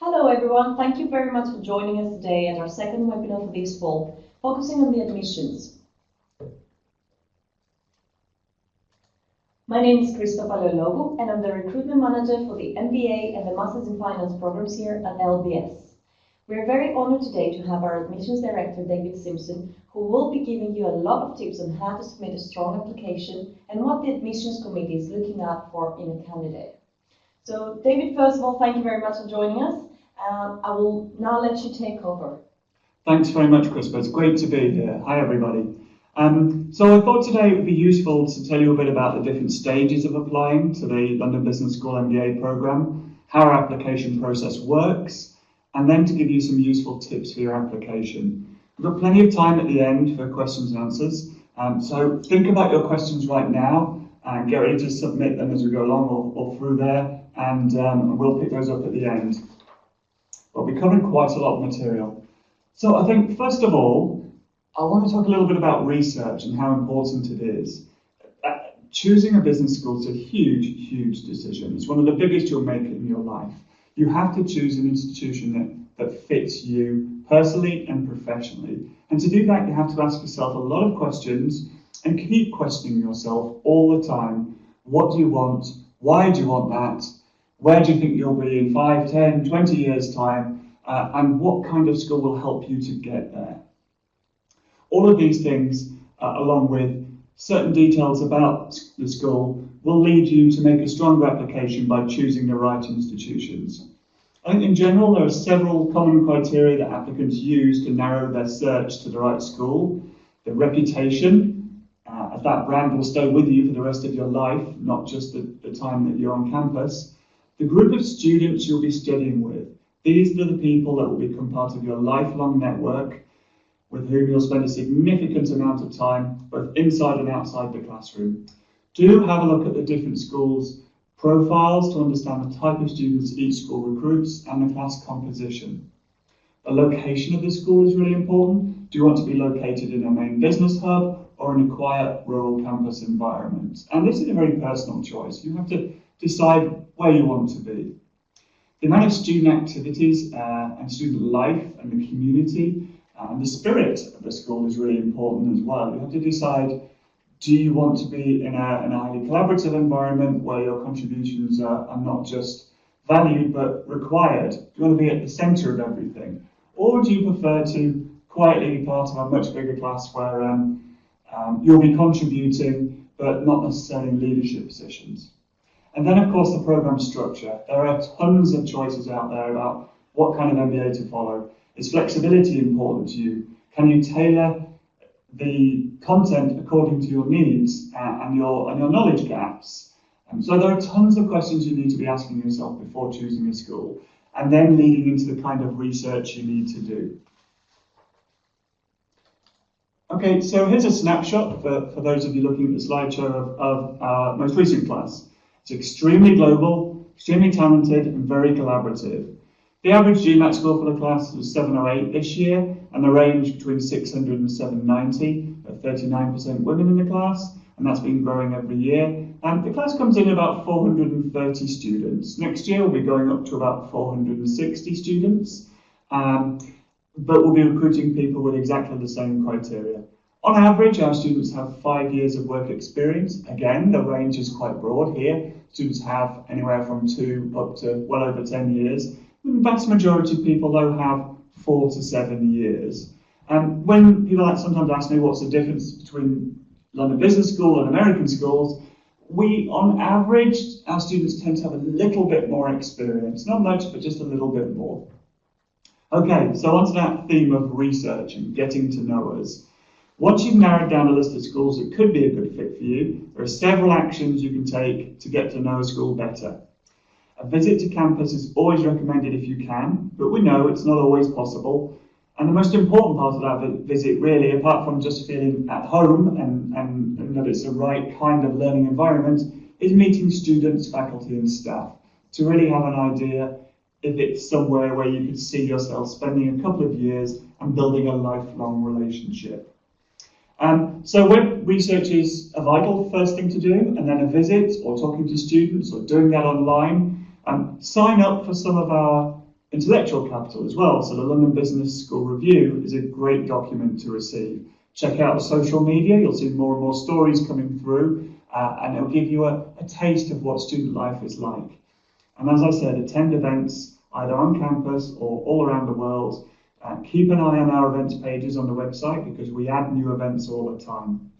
Hello everyone, thank you very much for joining us today at our second webinar for this fall, focusing on the admissions. My name is Christopher Paleologu and I'm the Recruitment Manager for the MBA and the Masters in Finance programs here at LBS. We are very honored today to have our Admissions Director, David Simpson, who will be giving you a lot of tips on how to submit a strong application and what the Admissions Committee is looking out for in a candidate. So David, first of all, thank you very much for joining us. I will now let you take over. Thanks very much, Christopher. It's great to be here. Hi, everybody. So I thought today it would be useful to tell you a bit about the different stages of applying to the London Business School MBA programme, how our application process works, and then to give you some useful tips for your application. We've got plenty of time at the end for questions and answers, so think about your questions right now and get ready to submit them as we go along or through there, and we'll pick those up at the end. But we're covering quite a lot of material. So I think, first of all, I want to talk a little bit about research and how important it is. Choosing a business school is a huge, huge decision. It's one of the biggest you'll make in your life. You have to choose an institution that fits you personally and professionally. And to do that, you have to ask yourself a lot of questions and keep questioning yourself all the time. What do you want? Why do you want that? Where do you think you'll be in 5, 10, 20 years' time? And what kind of school will help you to get there? All of these things, along with certain details about the school, will lead you to make a stronger application by choosing the right institutions. I think in general, there are several common criteria that applicants use to narrow their search to the right school. The reputation, as that brand will stay with you for the rest of your life, not just the time that you're on campus. The group of students you'll be studying with. These are the people that will become part of your lifelong network, with whom you'll spend a significant amount of time, both inside and outside the classroom. Do have a look at the different schools' profiles to understand the type of students each school recruits and the class composition. The location of the school is really important. Do you want to be located in a main business hub or in a quiet rural campus environment? And this is a very personal choice. You have to decide where you want to be. The amount of student activities and student life and the community and the spirit of the school is really important as well. You have to decide, do you want to be in a highly collaborative environment where your contributions are not just valued but required? Do you want to be at the centre of everything? Or do you prefer to quietly be part of a much bigger class where you'll be contributing but not necessarily in leadership positions? And then, of course, the programme structure. There are tons of choices out there about what kind of MBA to follow. Is flexibility important to you? Can you tailor the content according to your needs and your knowledge gaps? So there are tons of questions you need to be asking yourself before choosing a school, and then leading into the kind of research you need to do. Okay, so here's a snapshot for those of you looking at the slideshow of our most recent class. It's extremely global, extremely talented, and very collaborative. The average GMAT score for the class was 708 this year, and the range between 600 and 790, 39% women in the class, and that's been growing every year. And the class comes in about 430 students. Next year, we'll be going up to about 460 students, but we'll be recruiting people with exactly the same criteria. On average, our students have 5 years of work experience. Again, the range is quite broad here. Students have anywhere from 2 up to well over 10 years. The vast majority of people, though, have 4 to 7 years. And when people sometimes ask me what's the difference between London Business School and American schools, on average, our students tend to have a little bit more experience. Not much, but just a little bit more. Okay, so onto that theme of research and getting to know us. Once you've narrowed down a list of schools that could be a good fit for you, there are several actions you can take to get to know a school better. A visit to campus is always recommended if you can, but we know it's not always possible. And the most important part of that visit, really, apart from just feeling at home and that it's the right kind of learning environment, is meeting students, faculty and staff to really have an idea if it's somewhere where you could see yourself spending a couple of years and building a lifelong relationship. So web research is a vital first thing to do, and then a visit or talking to students or doing that online. Sign up for some of our intellectual capital as well. So the London Business School Review is a great document to receive. Check out the social media, you'll see more and more stories coming through, and it'll give you a taste of what student life is like. And as I said, attend events either on campus or all around the world. Keep an eye on our events pages on the website because we add new events all the time.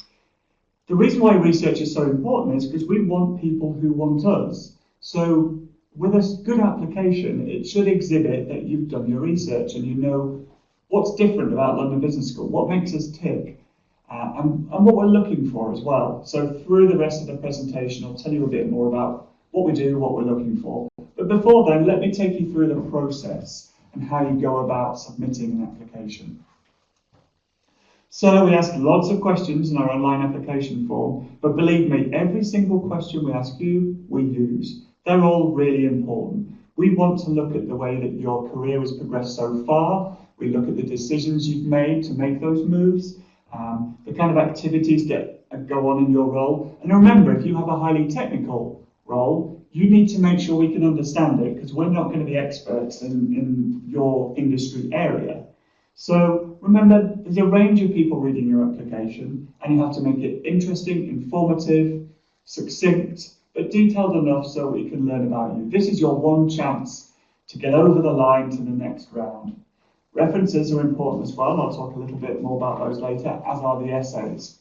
The reason why research is so important is because we want people who want us. So with a good application, it should exhibit that you've done your research and you know what's different about London Business School, what makes us tick, and what we're looking for as well. So through the rest of the presentation, I'll tell you a bit more about what we do, what we're looking for. But before then, let me take you through the process and how you go about submitting an application. So we ask lots of questions in our online application form, but believe me, every single question we ask you, we use. They're all really important. We want to look at the way that your career has progressed so far. We look at the decisions you've made to make those moves, the kind of activities that go on in your role. And remember, if you have a highly technical role, you need to make sure we can understand it because we're not going to be experts in your industry area. So remember, there's a range of people reading your application and you have to make it interesting, informative, succinct, but detailed enough so we can learn about you. This is your one chance to get over the line to the next round. References are important as well. I'll talk a little bit more about those later, as are the essays.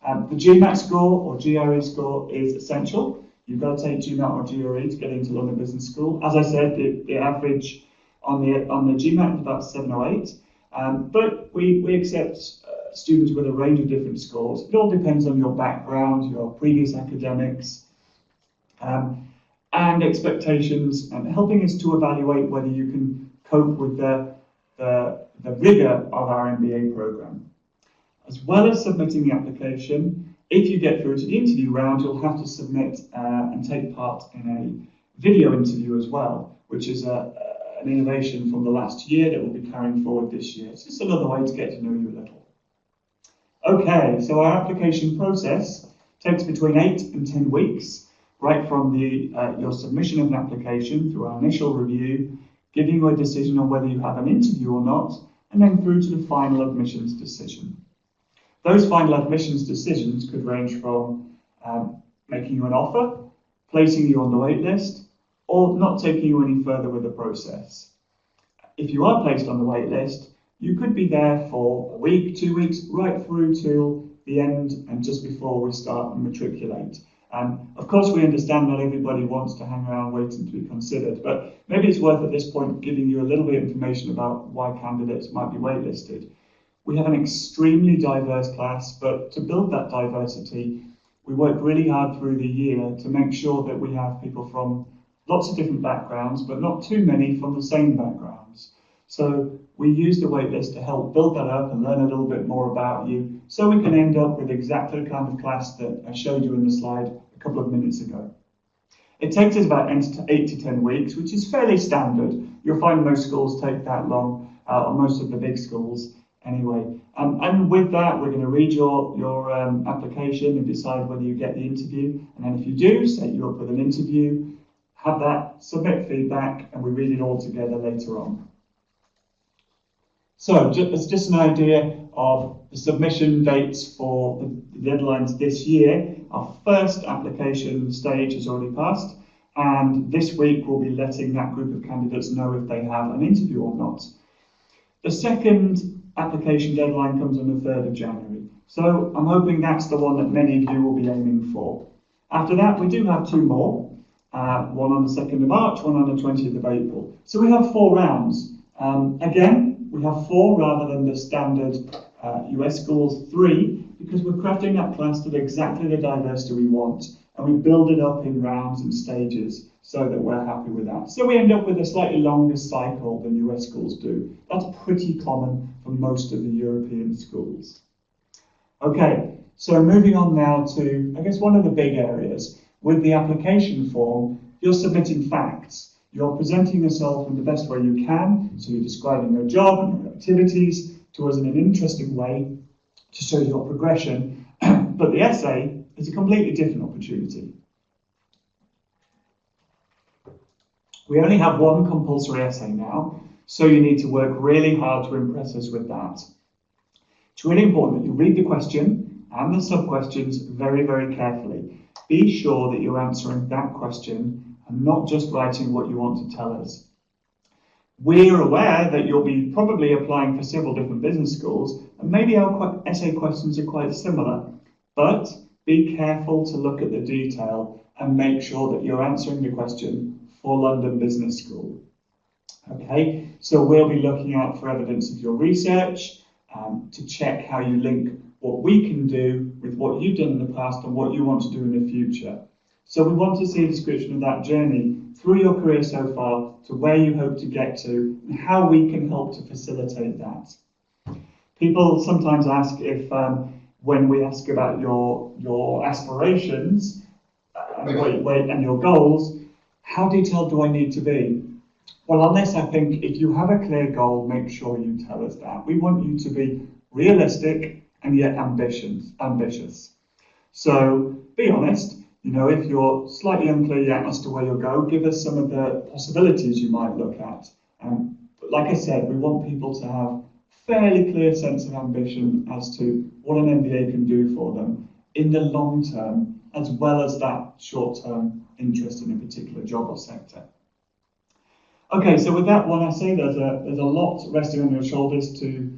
The GMAT score or GRE score is essential. You've got to take GMAT or GRE to get into London Business School. As I said, the average on the GMAT is about 7 or 8, but we accept students with a range of different scores. It all depends on your background, your previous academics, and expectations, and helping us to evaluate whether you can cope with the rigour of our MBA programme. As well as submitting the application, if you get through to the interview round, you'll have to submit and take part in a video interview as well, which is an innovation from the last year that we'll be carrying forward this year. It's just another way to get to know you a little. Okay, so our application process takes between 8 and 10 weeks, right from your submission of an application through our initial review, giving you a decision on whether you have an interview or not, and then through to the final admissions decision. Those final admissions decisions could range from making you an offer, placing you on the wait list, or not taking you any further with the process. If you are placed on the wait list, you could be there for a week, 2 weeks, right through till the end and just before we start and matriculate. Of course, we understand not everybody wants to hang around waiting to be considered, but maybe it's worth at this point giving you a little bit of information about why candidates might be waitlisted. We have an extremely diverse class, but to build that diversity, we work really hard through the year to make sure that we have people from lots of different backgrounds, but not too many from the same backgrounds. So we use the waitlist to help build that up and learn a little bit more about you, so we can end up with exactly the kind of class that I showed you in the slide a couple of minutes ago. It takes us about 8 to 10 weeks, which is fairly standard. You'll find most schools take that long, or most of the big schools anyway. And with that, we're going to read your application and decide whether you get the interview. And then if you do, set you up with an interview, have that, submit feedback, and we read it all together later on. So it's just an idea of the submission dates for the deadlines this year. Our first application stage has already passed, and this week we'll be letting that group of candidates know if they have an interview or not. The second application deadline comes on the 3rd of January, so I'm hoping that's the one that many of you will be aiming for. After that, we do have 2 more, one on the 2nd of March, one on the 20th of April. So we have 4 rounds. Again, we have 4 rather than the standard US schools 3, because we're crafting that class to exactly the diversity we want, and we build it up in rounds and stages so that we're happy with that. So we end up with a slightly longer cycle than US schools do. That's pretty common for most of the European schools. Okay, so moving on now to, I guess, one of the big areas. With the application form, you're submitting facts. You're presenting yourself in the best way you can, so you're describing your job and your activities to us in an interesting way to show your progression, but the essay is a completely different opportunity. We only have one compulsory essay now, so you need to work really hard to impress us with that. It's really important that you read the question and the sub-questions very, very carefully. Be sure that you're answering that question and not just writing what you want to tell us. We're aware that you'll be probably applying for several different business schools, and maybe our essay questions are quite similar, but be careful to look at the detail and make sure that you're answering the question for London Business School. Okay, so we'll be looking out for evidence of your research to check how you link what we can do with what you've done in the past and what you want to do in the future. So we want to see a description of that journey through your career so far to where you hope to get to and how we can help to facilitate that. People sometimes ask if when we ask about your aspirations and your goals, how detailed do I need to be? Well, on this, I think if you have a clear goal, make sure you tell us that. We want you to be realistic and yet ambitious. So be honest. You know, if you're slightly unclear yet as to where you'll go, give us some of the possibilities you might look at. But like I said, we want people to have a fairly clear sense of ambition as to what an MBA can do for them in the long term, as well as that short-term interest in a particular job or sector. Okay, so with that one, I say there's a lot resting on your shoulders to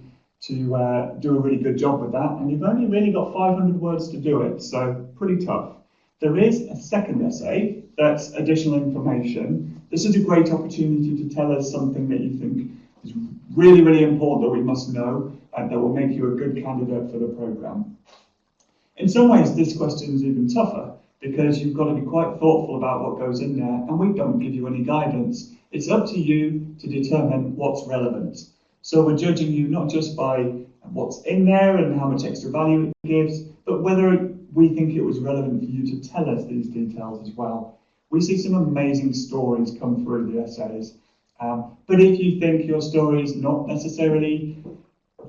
do a really good job with that, and you've only really got 500 words to do it, so pretty tough. There is a second essay that's additional information. This is a great opportunity to tell us something that you think is really, really important that we must know and that will make you a good candidate for the programme. In some ways, this question is even tougher because you've got to be quite thoughtful about what goes in there, and we don't give you any guidance. It's up to you to determine what's relevant. So we're judging you not just by what's in there and how much extra value it gives, but whether we think it was relevant for you to tell us these details as well. We see some amazing stories come through the essays, but if you think your story is not necessarily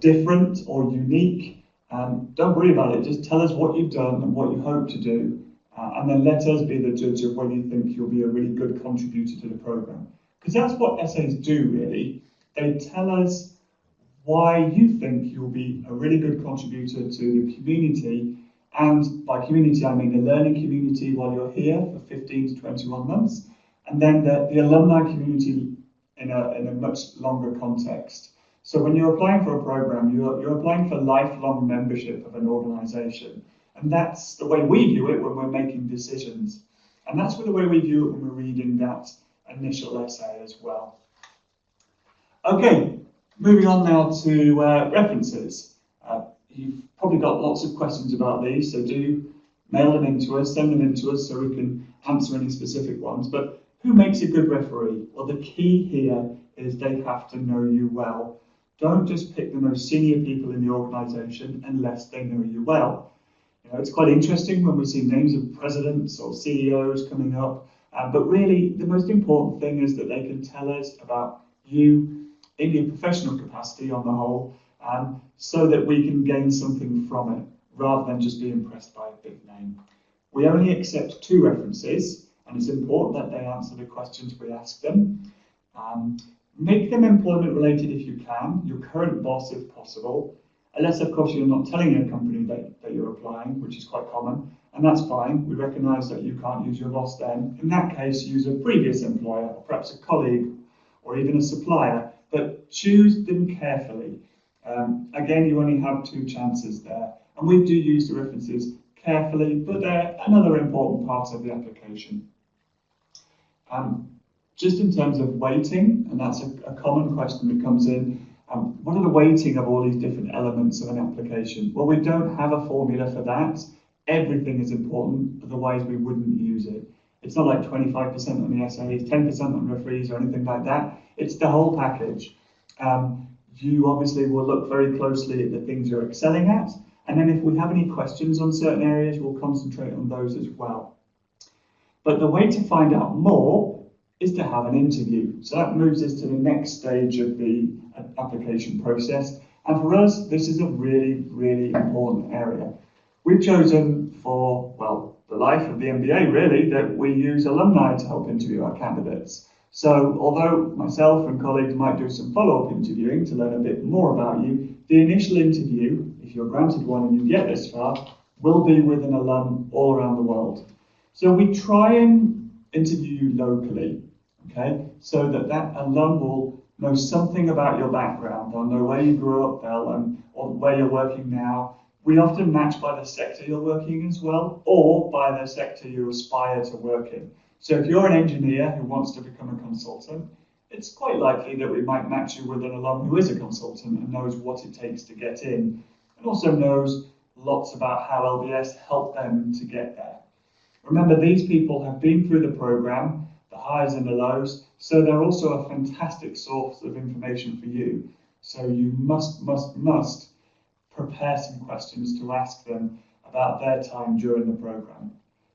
different or unique, don't worry about it. Just tell us what you've done and what you hope to do, and then let us be the judge of whether you think you'll be a really good contributor to the programme. Because that's what essays do, really. They tell us why you think you'll be a really good contributor to the community. And by community, I mean the learning community while you're here for 15 to 21 months, and then the alumni community in a much longer context. So when you're applying for a program, you're applying for lifelong membership of an organisation. And that's the way we view it when we're making decisions. And that's the way we view it when we're reading that initial essay as well. Okay, moving on now to references. You've probably got lots of questions about these, so do mail them in to us, send them in to us so we can answer any specific ones. But who makes a good referee? Well, the key here is they have to know you well. Don't just pick the most senior people in the organisation unless they know you well. You know, it's quite interesting when we see names of presidents or CEOs coming up, but really the most important thing is that they can tell us about you in your professional capacity on the whole, so that we can gain something from it, rather than just be impressed by a big name. We only accept 2 references, and it's important that they answer the questions we ask them. Make them employment related if you can, your current boss if possible, unless of course you're not telling your company that you're applying, which is quite common, and that's fine. We recognise that you can't use your boss then. In that case, use a previous employer, or perhaps a colleague, or even a supplier, but choose them carefully. Again, you only have 2 chances there, and we do use the references carefully, but they're another important part of the application. Just in terms of weighting, and that's a common question that comes in, what are the weighting of all these different elements of an application? Well, we don't have a formula for that. Everything is important, otherwise we wouldn't use it. It's not like 25% on the essays, 10% on referees or anything like that. It's the whole package. You obviously will look very closely at the things you're excelling at, and then if we have any questions on certain areas, we'll concentrate on those as well. But the way to find out more is to have an interview. So that moves us to the next stage of the application process. And for us, this is a really, really important area. We've chosen for, well, the life of the MBA really, that we use alumni to help interview our candidates. So although myself and colleagues might do some follow-up interviewing to learn a bit more about you, the initial interview, if you're granted one and you get this far, will be with an alum all around the world. So we try and interview you locally, okay, so that alum will know something about your background. They'll know where you grew up, or where you're working now. We often match by the sector you're working in as well, or by the sector you aspire to work in. So if you're an engineer who wants to become a consultant, it's quite likely that we might match you with an alum who is a consultant and knows what it takes to get in, and also knows lots about how LBS helped them to get there. Remember, these people have been through the program, the highs and the lows, so they're also a fantastic source of information for you. So you must prepare some questions to ask them about their time during the program.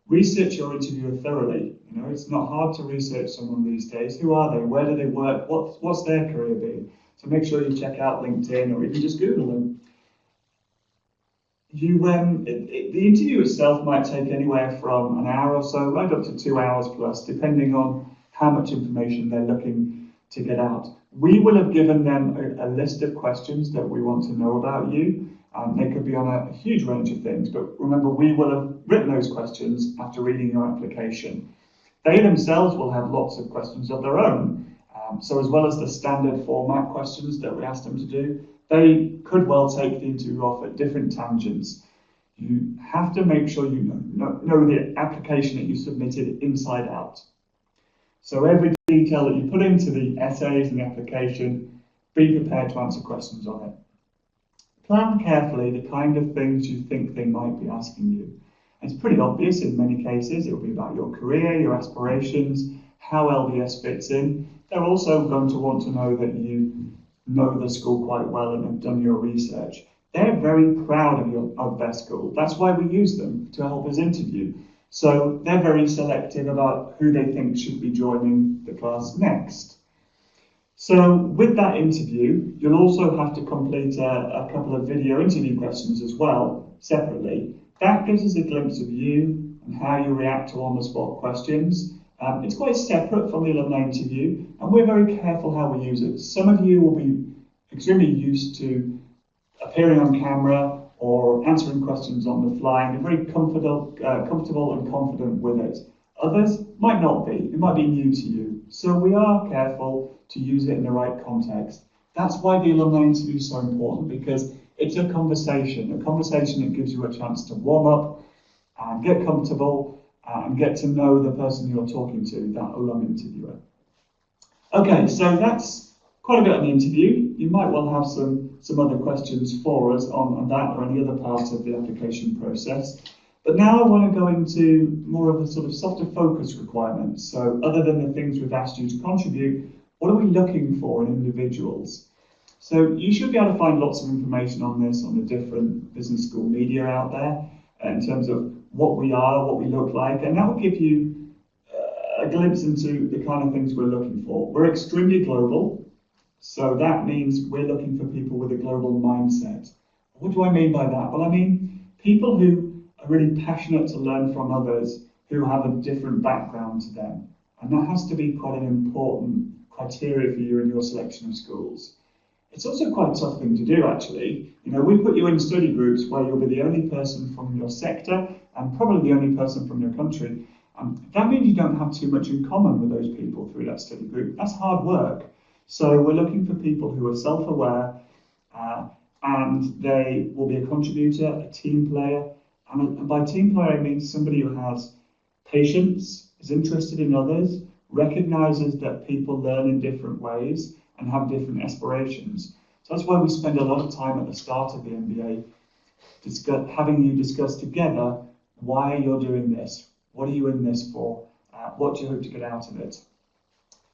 Research your interviewer thoroughly. You know, it's not hard to research someone these days. Who are they? Where do they work? What's their career been? So make sure you check out LinkedIn or even just Google them. The interview itself might take anywhere from an hour or so, right up to 2 hours plus, depending on how much information they're looking to get out. We will have given them a list of questions that we want to know about you. They could be on a huge range of things, but remember, we will have written those questions after reading your application. They themselves will have lots of questions of their own. So as well as the standard format questions that we asked them to do, they could well take the interview off at different tangents. You have to make sure you know the application that you submitted inside out. So every detail that you put into the essays and the application, be prepared to answer questions on it. Plan carefully the kind of things you think they might be asking you. It's pretty obvious in many cases. It will be about your career, your aspirations, how LBS fits in. They're also going to want to know that you know the school quite well and have done your research. They're very proud of their school. That's why we use them to help us interview. So they're very selective about who they think should be joining the class next. So with that interview, you'll also have to complete a couple of video interview questions as well, separately. That gives us a glimpse of you and how you react to on-the-spot questions. It's quite separate from the alumni interview, and we're very careful how we use it. Some of you will be extremely used to appearing on camera or answering questions on the fly, and are very comfortable and confident with it. Others might not be. It might be new to you. So we are careful to use it in the right context. That's why the alumni interview is so important, because it's a conversation that gives you a chance to warm up and get comfortable and get to know the person you're talking to, that alum interviewer. Okay, so that's quite a bit on the interview. You might well have some other questions for us on that or any other part of the application process. But now I want to go into more of the sort of softer focus requirements. So other than the things we've asked you to contribute, what are we looking for in individuals? So you should be able to find lots of information on this on the different business school media out there in terms of what we are, what we look like, and that will give you a glimpse into the kind of things we're looking for. We're extremely global, so that means we're looking for people with a global mindset. What do I mean by that? Well, I mean people who are really passionate to learn from others who have a different background to them. And that has to be quite an important criteria for you in your selection of schools. It's also quite a tough thing to do, actually. You know, we put you in study groups where you'll be the only person from your sector and probably the only person from your country. That means you don't have too much in common with those people through that study group. That's hard work. So we're looking for people who are self-aware and they will be a contributor, a team player. And by team player, I mean somebody who has patience, is interested in others, recognises that people learn in different ways and have different aspirations. So that's why we spend a lot of time at the start of the MBA having you discuss together why you're doing this, what are you in this for, what do you hope to get out of it.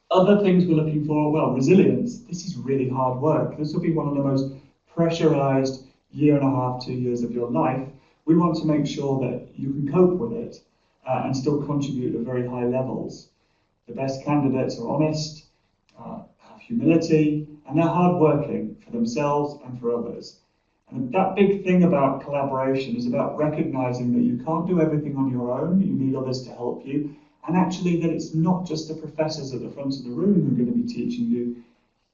Other things we're looking for, well, resilience. This is really hard work. This will be one of the most pressurised year and a half, 2 years of your life. We want to make sure that you can cope with it and still contribute at very high levels. The best candidates are honest, have humility, and they're hardworking for themselves and for others. And that big thing about collaboration is about recognising that you can't do everything on your own, you need others to help you, and actually that it's not just the professors at the front of the room who are going to be teaching you,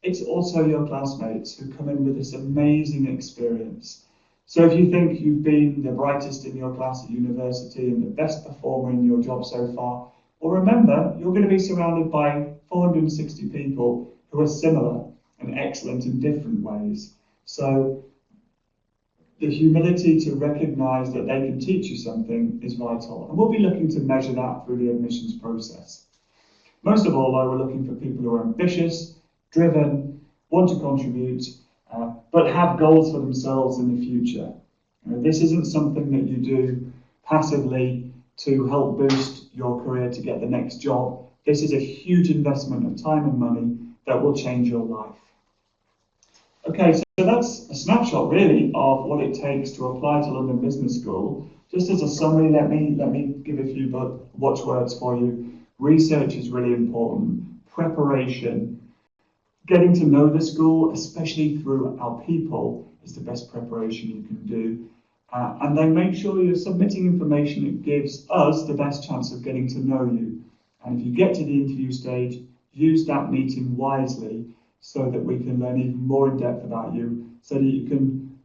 it's also your classmates who come in with this amazing experience. So if you think you've been the brightest in your class at university and the best performer in your job so far, well, remember, you're going to be surrounded by 460 people who are similar and excellent in different ways. So the humility to recognise that they can teach you something is vital. And we'll be looking to measure that through the admissions process. Most of all, though, we're looking for people who are ambitious, driven, want to contribute, but have goals for themselves in the future. This isn't something that you do passively to help boost your career to get the next job. This is a huge investment of time and money that will change your life. Okay, so that's a snapshot really of what it takes to apply to London Business School. Just as a summary, let me give a few watchwords for you. Research is really important. Preparation. Getting to know the school, especially through our people, is the best preparation you can do. And then make sure you're submitting information that gives us the best chance of getting to know you. And if you get to the interview stage, use that meeting wisely so that we can learn even more in depth about you, so that you can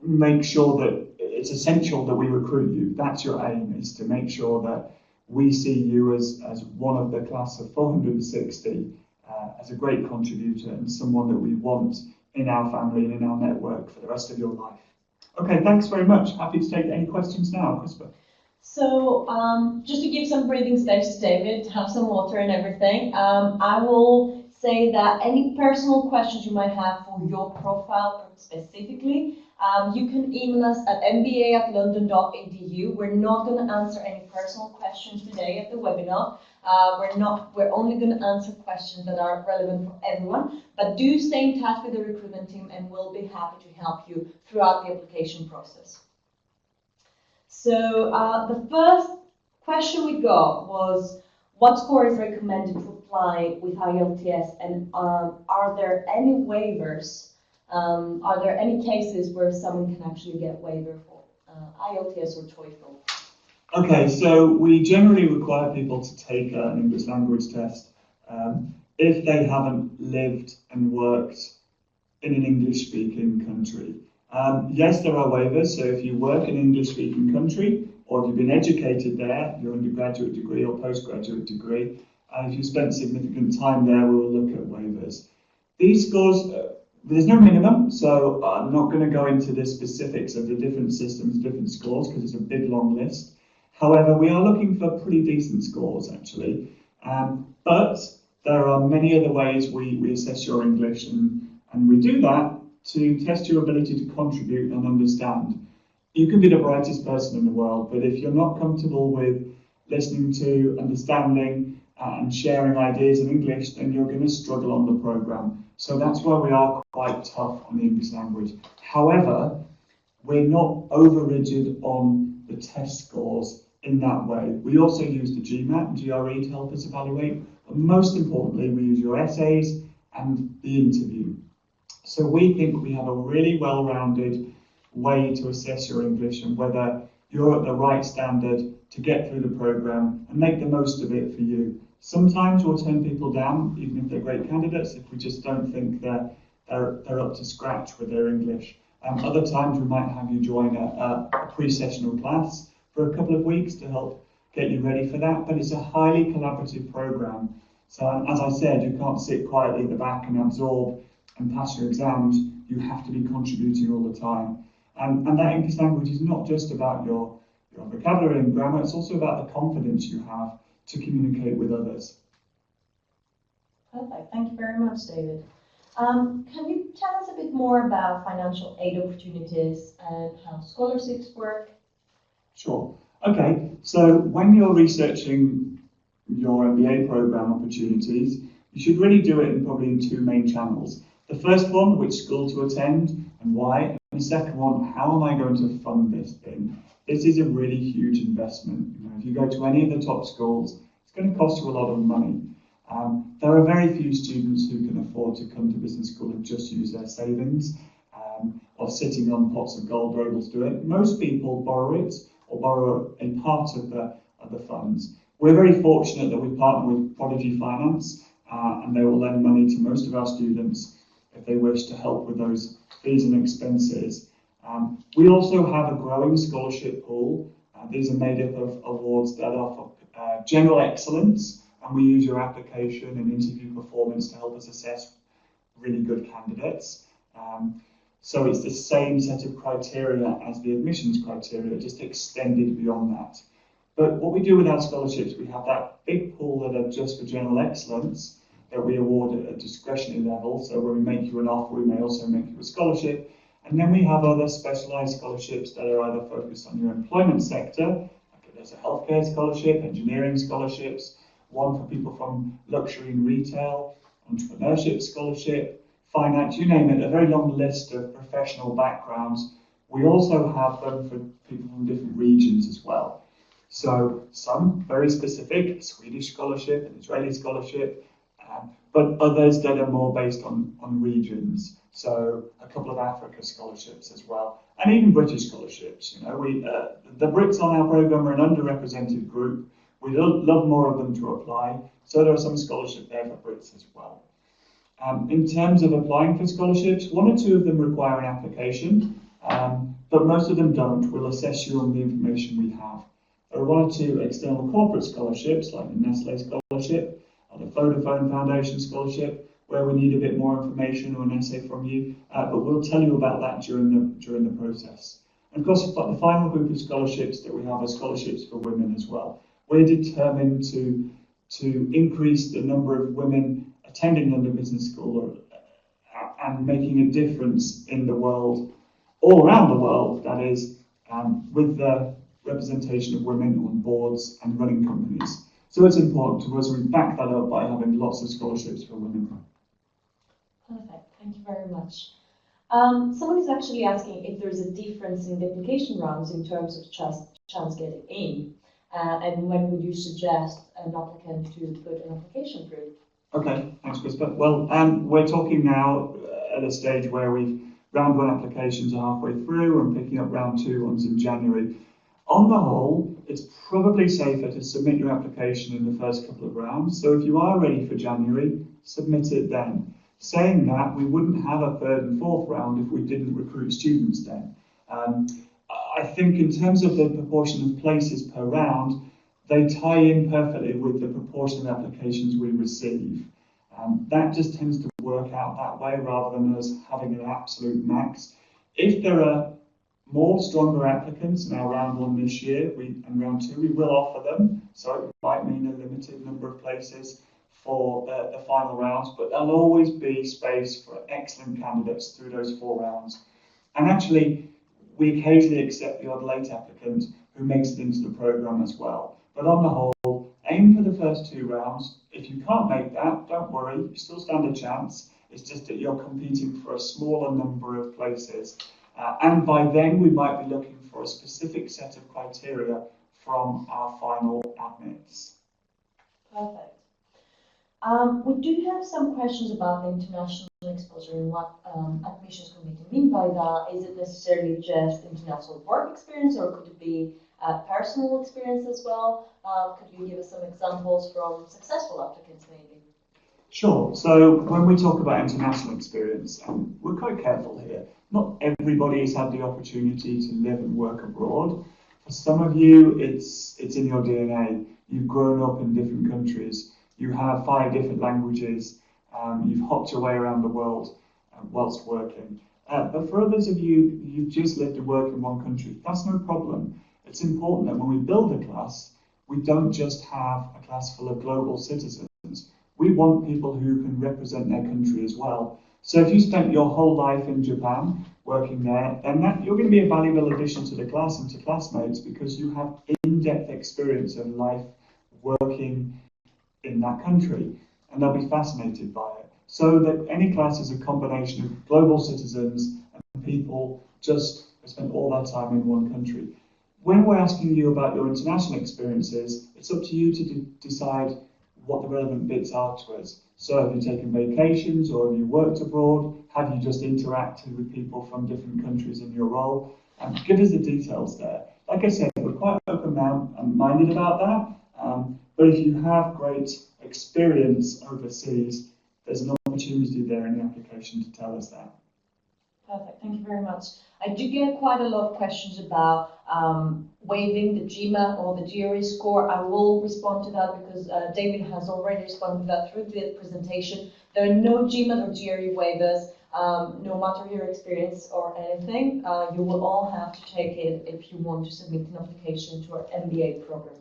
make sure that it's essential that we recruit you. That's your aim, is to make sure that we see you as one of the class of 460, as a great contributor and someone that we want in our family and in our network for the rest of your life. Okay, thanks very much. Happy to take any questions now, Christopher. So just to give some breathing space to David, have some water and everything, I will say that any personal questions you might have for your profile specifically, you can email us at mba@london.edu. We're not going to answer any personal questions today at the webinar. We're only going to answer questions that are relevant for everyone, but do stay in touch with the recruitment team and we'll be happy to help you throughout the application process. So the first question we got was, what score is recommended to apply with IELTS, and are there any waivers? Are there any cases where someone can actually get waiver for IELTS or TOEFL? Okay, so we generally require people to take an English language test if they haven't lived and worked in an English-speaking country. Yes, there are waivers, so if you work in an English-speaking country, or if you've been educated there, your undergraduate degree or postgraduate degree, and if you spent significant time there, we will look at waivers. These scores, there's no minimum, so I'm not going to go into the specifics of the different systems, different scores, because it's a big long list. However, we are looking for pretty decent scores, actually. But there are many other ways we assess your English, and we do that to test your ability to contribute and understand. You can be the brightest person in the world, but if you're not comfortable with listening to, understanding, and sharing ideas in English, then you're going to struggle on the programme. So that's why we are quite tough on the English language. However, we're not over-rigid on the test scores in that way. We also use the GMAT and GRE to help us evaluate, but most importantly, we use your essays and the interview. So we think we have a really well-rounded way to assess your English and whether you're at the right standard to get through the programme and make the most of it for you. Sometimes we'll turn people down, even if they're great candidates, if we just don't think they're up to scratch with their English. Other times we might have you join a pre-sessional class for a couple of weeks to help get you ready for that, but it's a highly collaborative programme. So as I said, you can't sit quietly at the back and absorb and pass your exams. You have to be contributing all the time. And that English language is not just about your vocabulary and grammar, it's also about the confidence you have to communicate with others. Perfect, thank you very much, David. Can you tell us a bit more about financial aid opportunities and how scholarships work? Sure. Okay, so when you're researching your MBA program opportunities, you should really do it probably in two main channels. The first one, which school to attend and why, and the second one, how am I going to fund this thing? This is a really huge investment. If you go to any of the top schools, it's going to cost you a lot of money. There are very few students who can afford to come to business school and just use their savings or sitting on pots of gold are able to do it. Most people borrow it or borrow a part of the funds. We're very fortunate that we partner with Prodigy Finance, and they will lend money to most of our students if they wish to help with those fees and expenses. We also have a growing scholarship pool. These are made up of awards that are for general excellence, and we use your application and interview performance to help us assess really good candidates. So it's the same set of criteria as the admissions criteria, just extended beyond that. But what we do with our scholarships, we have that big pool that are just for general excellence that we award at a discretionary level. So when we make you an offer, we may also make you a scholarship. And then we have other specialised scholarships that are either focused on your employment sector, like there's a healthcare scholarship, engineering scholarships, one for people from luxury and retail, entrepreneurship scholarship, finance, you name it, a very long list of professional backgrounds. We also have them for people from different regions as well. So some very specific, Swedish scholarship, an Israeli scholarship, but others that are more based on regions. So a couple of Africa scholarships as well, and even British scholarships. You know, the Brits on our program are an underrepresented group. We'd love more of them to apply, so there are some scholarships there for Brits as well. In terms of applying for scholarships, one or two of them require an application, but most of them don't. We'll assess you on the information we have. There are one or two external corporate scholarships, like the Nestle scholarship, or the Vodafone Foundation scholarship, where we need a bit more information or an essay from you, but we'll tell you about that during the process. And of course, the final group of scholarships that we have are scholarships for women as well. We're determined to increase the number of women attending London Business School and making a difference in the world, all around the world, that is, with the representation of women on boards and running companies. So it's important to us, we back that up by having lots of scholarships for women. Perfect, thank you very much. Someone is actually asking if there's a difference in the application rounds in terms of chance getting in, and when would you suggest an applicant to put an application through? Okay, thanks, Christopher. Well, we're talking now at a stage where round one applications are halfway through and picking up round two ones in January. On the whole, it's probably safer to submit your application in the first couple of rounds. So if you are ready for January, submit it then. Saying that, we wouldn't have a third and fourth round if we didn't recruit students then. I think in terms of the proportion of places per round, they tie in perfectly with the proportion of applications we receive. That just tends to work out that way rather than us having an absolute max. If there are more stronger applicants in our round one this year and round two, we will offer them. So it might mean a limited number of places for the final rounds, but there'll always be space for excellent candidates through those 4 rounds. And actually, we occasionally accept the odd late applicant who makes it into the programme as well. But on the whole, aim for the first 2 rounds. If you can't make that, don't worry, you still stand a chance. It's just that you're competing for a smaller number of places. And by then, we might be looking for a specific set of criteria from our final admits. Perfect. We do have some questions about the international exposure and what admissions committee mean by that. Is it necessarily just international work experience, or could it be personal experience as well? Could you give us some examples from successful applicants maybe? Sure. So when we talk about international experience, we're quite careful here. Not everybody has had the opportunity to live and work abroad. For some of you, it's in your DNA. You've grown up in different countries. You have 5 different languages. You've hopped your way around the world whilst working. But for others of you, you've just lived and worked in one country. That's no problem. It's important that when we build a class, we don't just have a class full of global citizens. We want people who can represent their country as well. So if you spent your whole life in Japan working there, then you're going to be a valuable addition to the class and to classmates because you have in-depth experience of life working in that country, and they'll be fascinated by it. So that any class is a combination of global citizens and people just who spend all their time in one country. When we're asking you about your international experiences, it's up to you to decide what the relevant bits are to us. So have you taken vacations, or have you worked abroad? Have you just interacted with people from different countries in your role? Give us the details there. Like I said, we're quite open-minded about that, But if you have great experience overseas, there's an opportunity there in the application to tell us that. Perfect, thank you very much. I do get quite a lot of questions about waiving the GMAT or the GRE score. I will respond to that because David has already responded to that through the presentation. There are no GMAT or GRE waivers, no matter your experience or anything. You will all have to take it if you want to submit an application to our MBA program.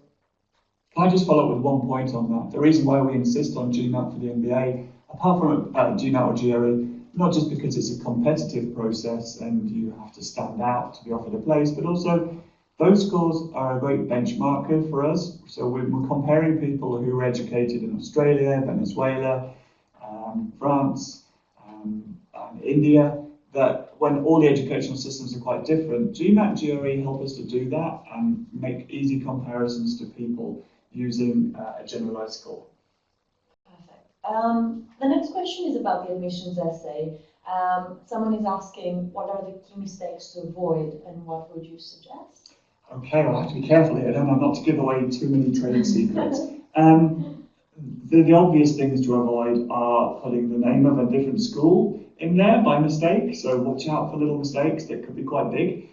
Can I just follow up with one point on that? The reason why we insist on GMAT for the MBA, apart from GMAT or GRE, not just because it's a competitive process and you have to stand out to be offered a place, but also those scores are a great benchmarker for us. So we're comparing people who are educated in Australia, Venezuela, France, and India, that when all the educational systems are quite different, GMAT and GRE help us to do that and make easy comparisons to people using a generalized score. The next question is about the admissions essay. Someone is asking, what are the key mistakes to avoid and what would you suggest? Okay, I'll have to be careful here, don't I, not to give away too many trade secrets. The obvious things to avoid are putting the name of a different school in there by mistake, so watch out for little mistakes that could be quite big.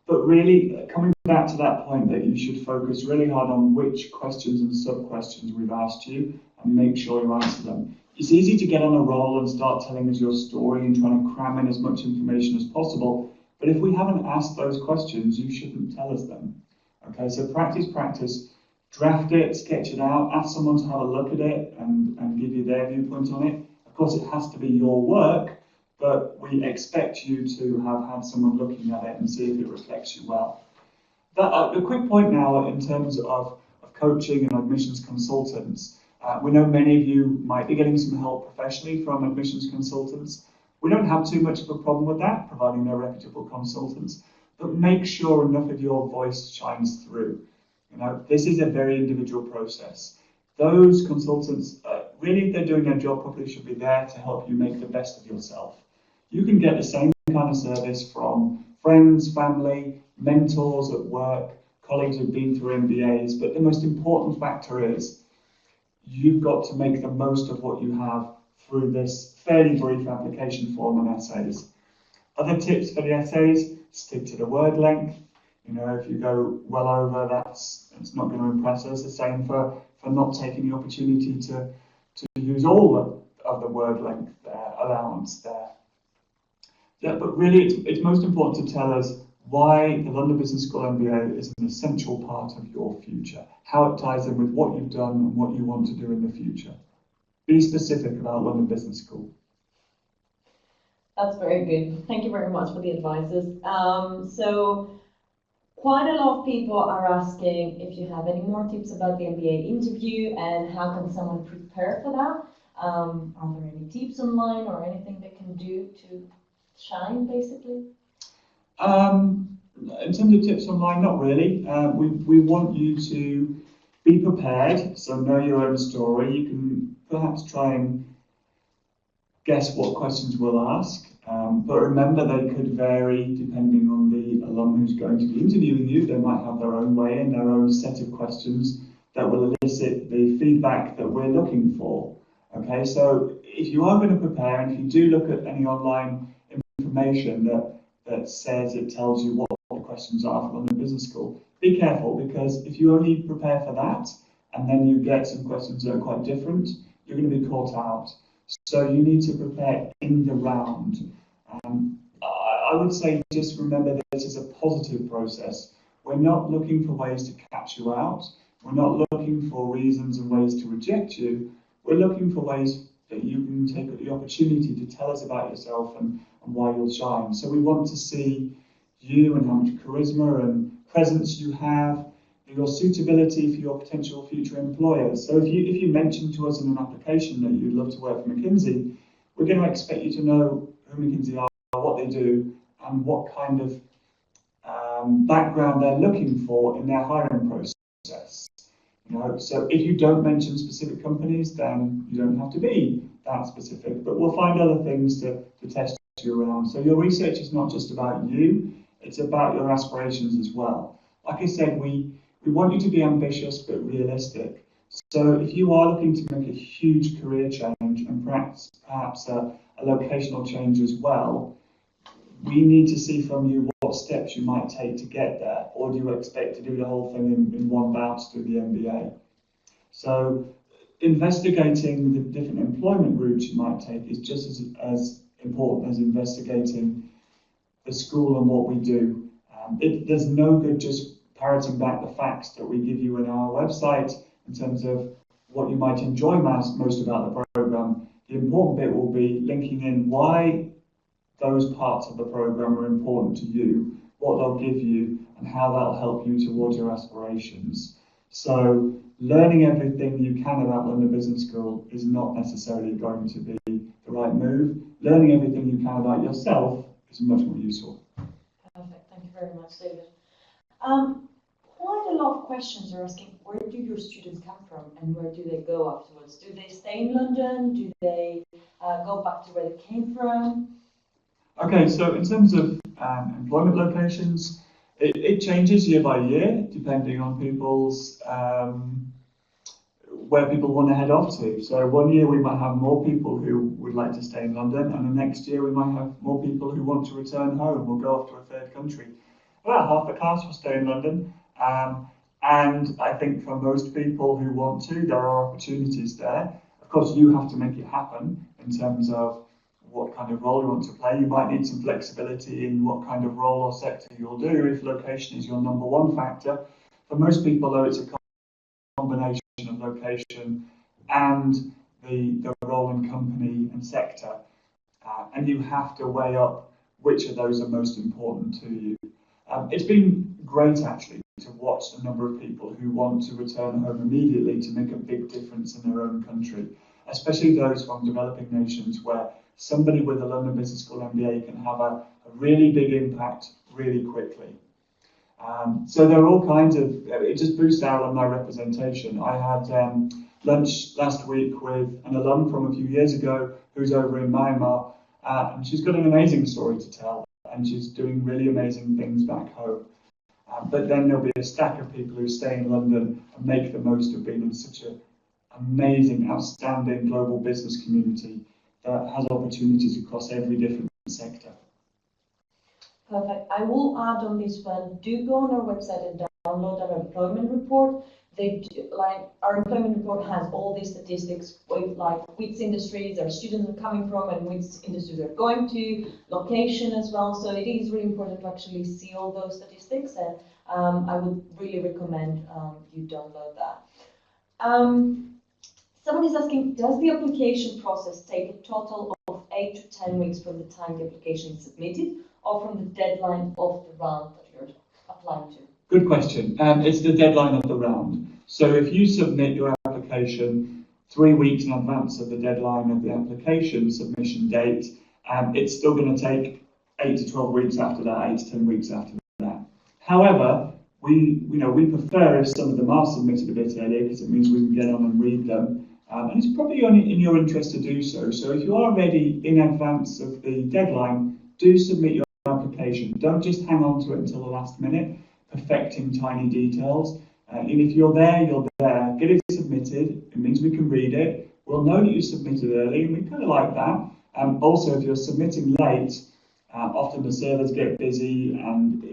But really, coming back to that point that you should focus really hard on which questions and sub-questions we've asked you and make sure you answer them. It's easy to get on a roll and start telling us your story and trying to cram in as much information as possible, but if we haven't asked those questions, you shouldn't tell us them. Okay, so practice, draft it, sketch it out, ask someone to have a look at it and give you their viewpoint on it. Of course, it has to be your work, but we expect you to have had someone looking at it and see if it reflects you well. A quick point now in terms of coaching and admissions consultants. We know many of you might be getting some help professionally from admissions consultants. We don't have too much of a problem with that, providing they're reputable consultants, but make sure enough of your voice shines through. You know, this is a very individual process. Those consultants, really, if they're doing their job properly, should be there to help you make the best of yourself. You can get the same kind of service from friends, family, mentors at work, colleagues who've been through MBAs, but the most important factor is you've got to make the most of what you have through this fairly brief application form and essays. Other tips for the essays, stick to the word length. You know, if you go well over, it's not going to impress us. The same for not taking the opportunity to use all of the word length allowance there. Yeah, but really, it's most important to tell us why the London Business School MBA is an essential part of your future, how it ties in with what you've done and what you want to do in the future. Be specific about London Business School. That's very good. Thank you very much for the advices. So quite a lot of people are asking if you have any more tips about the MBA interview and how can someone prepare for that. Are there any tips online or anything they can do to shine, basically? In terms of tips online, not really. We want you to be prepared, so know your own story. You can perhaps try and guess what questions we'll ask, but remember they could vary depending on the alum who's going to be interviewing you. They might have their own way and their own set of questions that will elicit the feedback that we're looking for. Okay, so if you are going to prepare, and if you do look at any online information that says it tells you what the questions are for London Business School, be careful, because if you only prepare for that and then you get some questions that are quite different, you're going to be caught out. So you need to prepare in the round. I would say just remember that this is a positive process. We're not looking for ways to catch you out. We're not looking for reasons and ways to reject you. We're looking for ways that you can take the opportunity to tell us about yourself and why you'll shine. So we want to see you and how much charisma and presence you have, your suitability for your potential future employers. So if you mention to us in an application that you'd love to work for McKinsey, we're going to expect you to know who McKinsey are, what they do, and what kind of background they're looking for in their hiring process. You know, so if you don't mention specific companies, then you don't have to be that specific, but we'll find other things to test you around. So your research is not just about you, it's about your aspirations as well. Like I said, we we want you to be ambitious but realistic. So if you are looking to make a huge career change and perhaps a locational change as well, we need to see from you what steps you might take to get there, or do you expect to do the whole thing in one bounce through the MBA? So investigating the different employment routes you might take is just as important as investigating the school and what we do. There's no good just parroting back the facts that we give you in our website in terms of what you might enjoy most about the program. The important bit will be linking in why those parts of the program are important to you, what they'll give you, and how that'll help you towards your aspirations. So learning everything you can about London Business School is not necessarily going to be the right move. Learning everything you can about yourself is much more useful. Perfect, thank you very much, David. Quite a lot of questions are asking, where do your students come from and where do they go afterwards? Do they stay in London? Do they go back to where they came from? Okay, so in terms of employment locations, it changes year by year depending on people's where people want to head off to. So one year we might have more people who would like to stay in London, and the next year we might have more people who want to return home or go off to a third country. Well, half the class will stay in London, and I think for most people who want to, there are opportunities there. Of course, you have to make it happen in terms of what kind of role you want to play. You might need some flexibility in what kind of role or sector you'll do if location is your number one factor. For most people, though, it's a combination of location and the role in company and sector. And you have to weigh up which of those are most important to you. It's been great, actually, to watch the number of people who want to return home immediately to make a big difference in their own country, especially those from developing nations where somebody with a London Business School MBA can have a really big impact really quickly. So there are all kinds of, it just boosts our alumni representation. I had lunch last week with an alum from a few years ago who's over in Myanmar, and she's got an amazing story to tell, and she's doing really amazing things back home. But then there'll be a stack of people who stay in London and make the most of being in such an amazing, outstanding global business community that has opportunities across every different sector. Perfect. I will add on this one, do go on our website and download our employment report. Our employment report has all these statistics with which industries our students are coming from and which industries they're going to, location as well. So it is really important to actually see all those statistics, and I would really recommend you download that. Someone is asking, does the application process take a total of 8 to 10 weeks from the time the application is submitted, or from the deadline of the round that you're applying to? Good question. It's the deadline of the round. So if you submit your application 3 weeks in advance of the deadline of the application submission date, it's still going to take 8 to 12 weeks after that, 8 to 10 weeks after that. However, we prefer if some of them are submitted a bit earlier, because it means we can get on and read them. And it's probably only in your interest to do so. So if you are ready in advance of the deadline, do submit your application. Don't just hang on to it until the last minute, perfecting tiny details. And if you're there, you're there. Get it submitted. It means we can read it. We'll know that you submitted early, and we kind of like that. Also, if you're submitting late, often the servers get busy and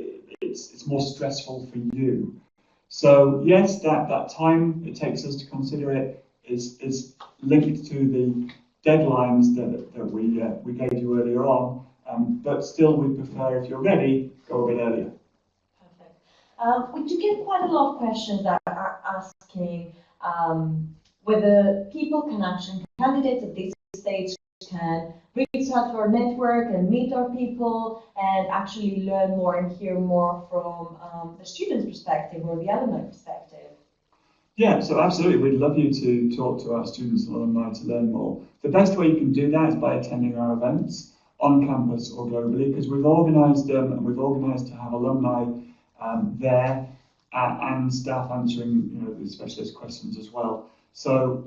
it's more stressful for you. So yes, that time it takes us to consider it is linked to the deadlines that we gave you earlier on. But still, we prefer, if you're ready, go a bit earlier. Perfect. We do get quite a lot of questions that are asking whether people can actually, candidates at this stage can reach out to our network and meet our people and actually learn more and hear more from the student's perspective or the alumni perspective. Yeah, so absolutely. We'd love you to talk to our students and alumni to learn more. The best way you can do that is by attending our events on campus or globally, because we've organised them, and we've organised to have alumni there and staff answering the specialist questions as well. So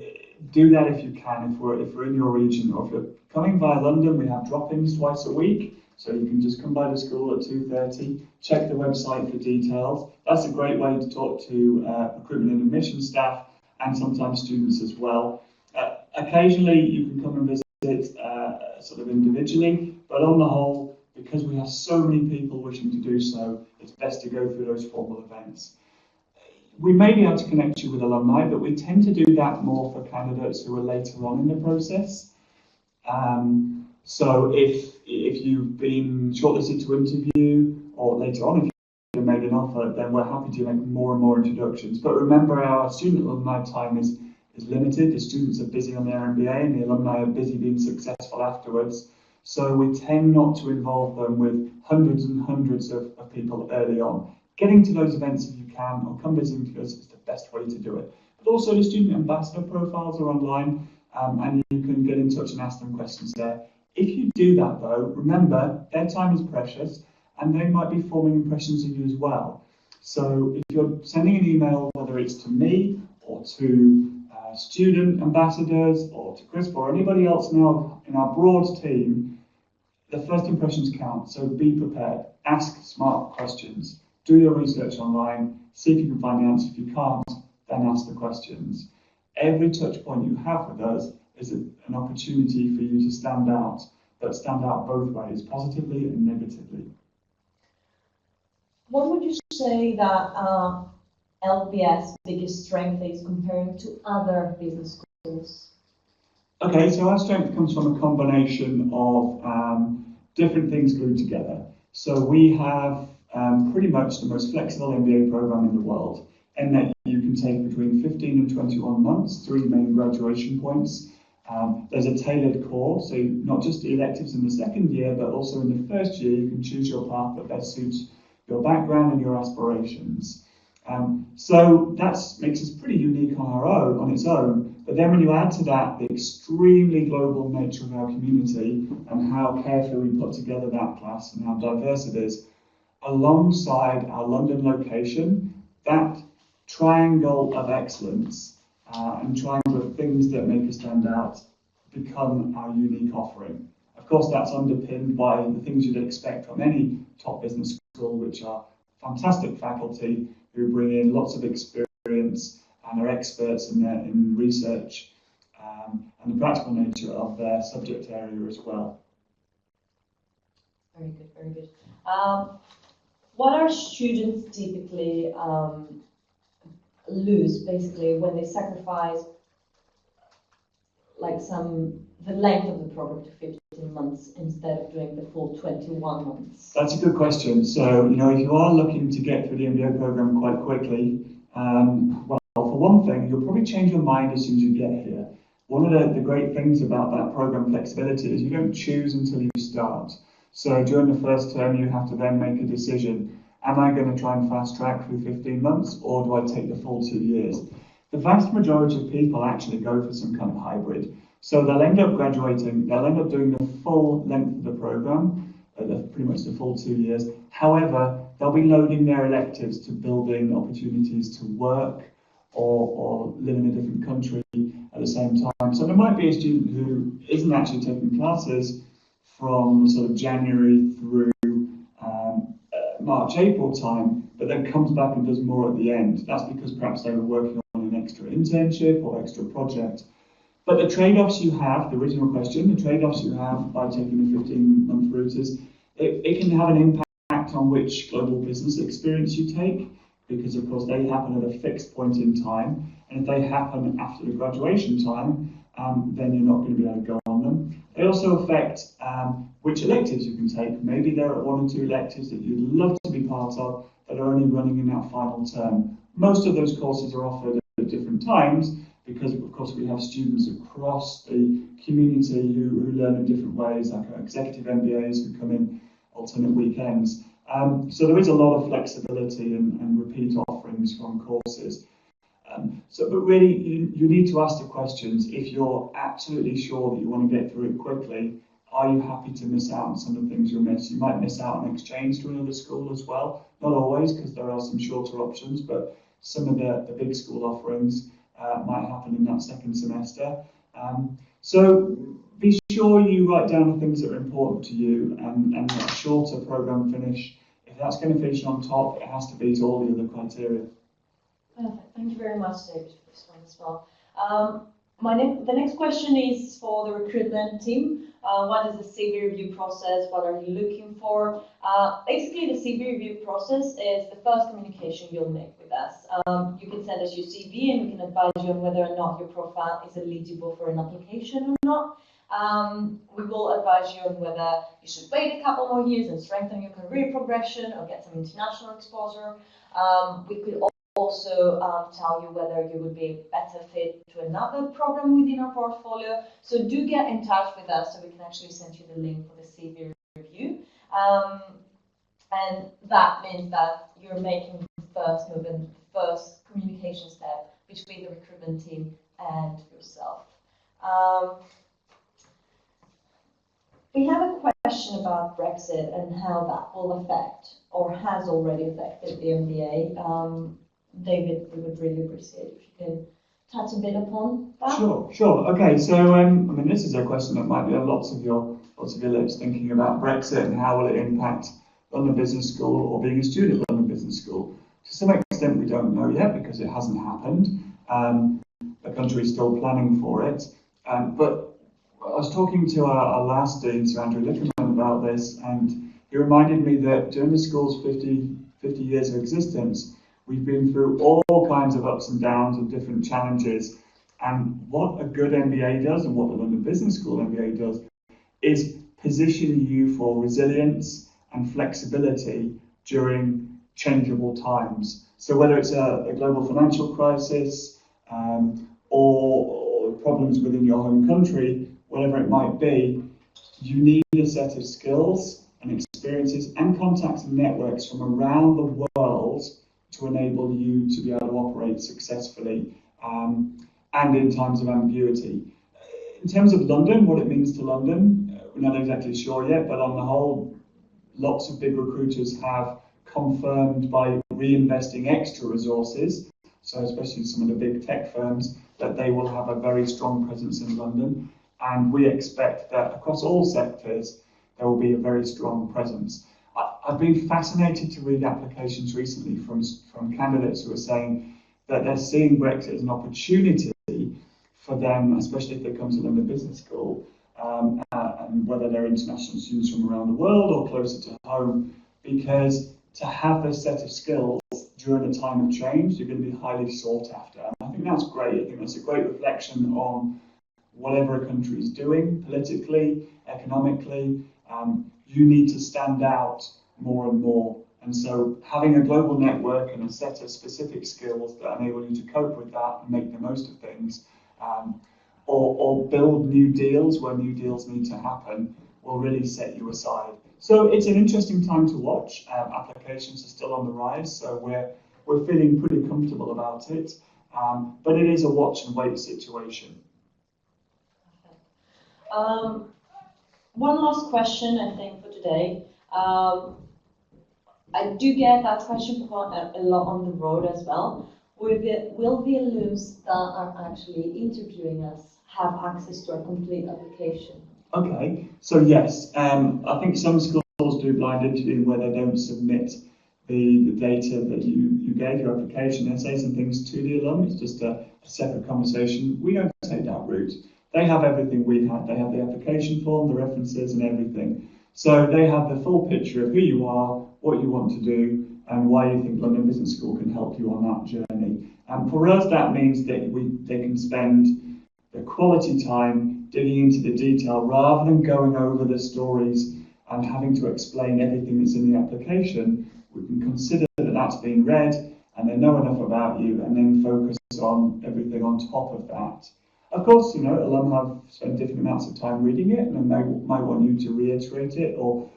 do that if you can, if we're in your region, or if you're coming via London, we have drop-ins twice a week. So you can just come by the school at 2:30, check the website for details. That's a great way to talk to recruitment and admission staff and sometimes students as well. Occasionally you can come and visit sort of individually, but on the whole, because we have so many people wishing to do so, it's best to go through those formal events. We may be able to connect you with alumni, but we tend to do that more for candidates who are later on in the process. So if you've been shortlisted to interview, or later on if you've made an offer, then we're happy to make more and more introductions. But remember, our student alumni time is limited. The students are busy on their MBA and the alumni are busy being successful afterwards. So we tend not to involve them with hundreds and hundreds of people early on. Getting to those events if you can, or come visiting us, is the best way to do it. But also the student ambassador profiles are online, and you can get in touch and ask them questions there. If you do that though, remember, their time is precious, and they might be forming impressions of you as well. So if you're sending an email, whether it's to me or to student ambassadors or to Chris or anybody else now in our broad team, the first impressions count. So be prepared, ask smart questions, do your research online, see if you can find the answer. If you can't, then ask the questions. Every touch point you have with us is an opportunity for you to stand out, but stand out both ways, positively and negatively. What would you say that LBS biggest strength is comparing to other business schools? Okay, so our strength comes from a combination of different things glued together. So we have pretty much the most flexible MBA program in the world, in that you can take between 15 and 21 months, 3 main graduation points. There's a tailored core, so not just the electives in the second year, but also in the first year you can choose your path that best suits your background and your aspirations. So that makes us pretty unique on its own, but then when you add to that the extremely global nature of our community and how carefully we put together that class and how diverse it is, alongside our London location, that triangle of excellence and triangle of things that make us stand out become our unique offering. Of course, that's underpinned by the things you'd expect from any top business school, which are fantastic faculty who bring in lots of experience and are experts in research and the practical nature of their subject area as well. Very good, very good. What are students typically lose, basically, when they sacrifice the length of the program to 15 months instead of doing the full 21 months? That's a good question. So, if you are looking to get through the MBA program quite quickly, well, for one thing, you'll probably change your mind as soon as you get here. One of the great things about that program flexibility is you don't choose until you start. So during the first term, you have to then make a decision. Am I going to try and fast track through 15 months, or do I take the full 2 years? The vast majority of people actually go for some kind of hybrid. So they'll end up graduating, they'll end up doing the full length of the program, pretty much the full 2 years. However, they'll be loading their electives to build in opportunities to work or live in a different country at the same time. So there might be a student who isn't actually taking classes from sort of January through March, April time, but then comes back and does more at the end. That's because perhaps they were working on an extra internship or extra project. But the trade-offs you have, the original question, the trade-offs you have by taking the 15-month route is it can have an impact on which global business experience you take, because of course they happen at a fixed point in time, and if they happen after the graduation time, then you're not going to be able to go on them. They also affect which electives you can take. Maybe there are 1 or 2 electives that you'd love to be part of that are only running in that final term. Most of those courses are offered at different times because, of course, we have students across the community who learn in different ways, like our executive MBAs who come in alternate weekends. So there is a lot of flexibility and repeat offerings from courses. But really, you need to ask the questions. If you're absolutely sure that you want to get through it quickly, are you happy to miss out on some of the things you'll miss? You might miss out on exchange to another school as well. Not always, because there are some shorter options, but some of the big school offerings might happen in that second semester. So be sure you write down the things that are important to you, and a shorter programme finish. If that's going to finish on top, it has to beat all the other criteria. Perfect. Thank you very much, David, for this one as well. The next question is for the recruitment team. What is the CV review process? What are you looking for? Basically, the CV review process is the first communication you'll make with us. You can send us your CV and we can advise you on whether or not your profile is eligible for an application or not. We will advise you on whether you should wait a couple more years and strengthen your career progression or get some international exposure. We could also tell you whether you would be a better fit to another program within our portfolio. So do get in touch with us so we can actually send you the link for the CV review. And that means that you're making the first move and first communication step between the recruitment team and yourself. We have a question about Brexit and how that will affect or has already affected the MBA. David, we would really appreciate if you can touch a bit upon that. Sure. Okay, so I mean, this is a question that might be on lots of your lips, thinking about Brexit and how will it impact London Business School or being a student at London Business School. To some extent, we don't know yet because it hasn't happened. The country is still planning for it. But I was talking to our last dean, Sir Andrew Lickerman, about this, and he reminded me that during the school's 50 years of existence, we've been through all kinds of ups and downs and different challenges. And what a good MBA does, and what the London Business School MBA does, is position you for resilience and flexibility during changeable times. So whether it's a global financial crisis or problems within your home country, whatever it might be, you need a set of skills and experiences and contacts and networks from around the world to enable you to be able to operate successfully and in times of ambiguity. In terms of London, what it means to London, we're not exactly sure yet, but on the whole, lots of big recruiters have confirmed by reinvesting extra resources, so especially some of the big tech firms, that they will have a very strong presence in London. And we expect that across all sectors, there will be a very strong presence. I've been fascinated to read applications recently from candidates who are saying that they're seeing Brexit as an opportunity for them, especially if they come to London Business School, and whether they're international students from around the world or closer to home, because to have this set of skills during a time of change, you're going to be highly sought after. And I think that's great. I think that's a great reflection on whatever a country is doing politically, economically. You need to stand out more and more. And so having a global network and a set of specific skills that enable you to cope with that and make the most of things, or build new deals where new deals need to happen, will really set you aside. So it's an interesting time to watch. Applications are still on the rise, so we're feeling pretty comfortable about it. But it is a watch and wait situation. One last question, I think, for today. I do get that question quite a lot on the road as well. Will the alums that are actually interviewing us have access to a complete application? Okay, so yes, I think some schools do blind interviewing where they don't submit the data that you gave, your application, essays and things to the alum. It's just a separate conversation. We don't take that route. They have everything we've had. They have the application form, the references and everything. So they have the full picture of who you are, what you want to do, and why you think London Business School can help you on that journey. And for us, that means that they can spend the quality time digging into the detail rather than going over the stories and having to explain everything that's in the application. We can consider that that's been read and they know enough about you, and then focus on everything on top of that. Of course, alum have spent different amounts of time reading it, and they might want you to reiterate it or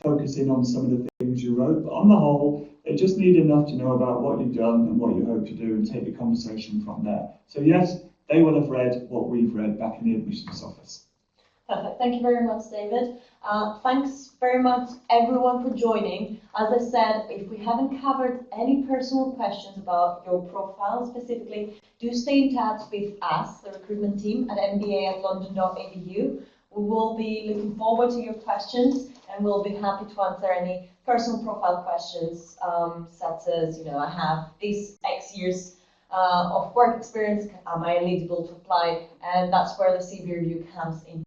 focus in on some of the things you wrote. But on the whole, they just need enough to know about what you've done and what you hope to do, and take the conversation from there. So yes, they will have read what we've read back in the admissions office. Perfect. Thank you very much, David. Thanks very much, everyone, for joining. As I said, if we haven't covered any personal questions about your profile specifically, do stay in touch with us, the recruitment team at mba@london.edu. We will be looking forward to your questions, and we'll be happy to answer any personal profile questions, such as, I have this X years of work experience, am I eligible to apply? And that's where the CV review comes in.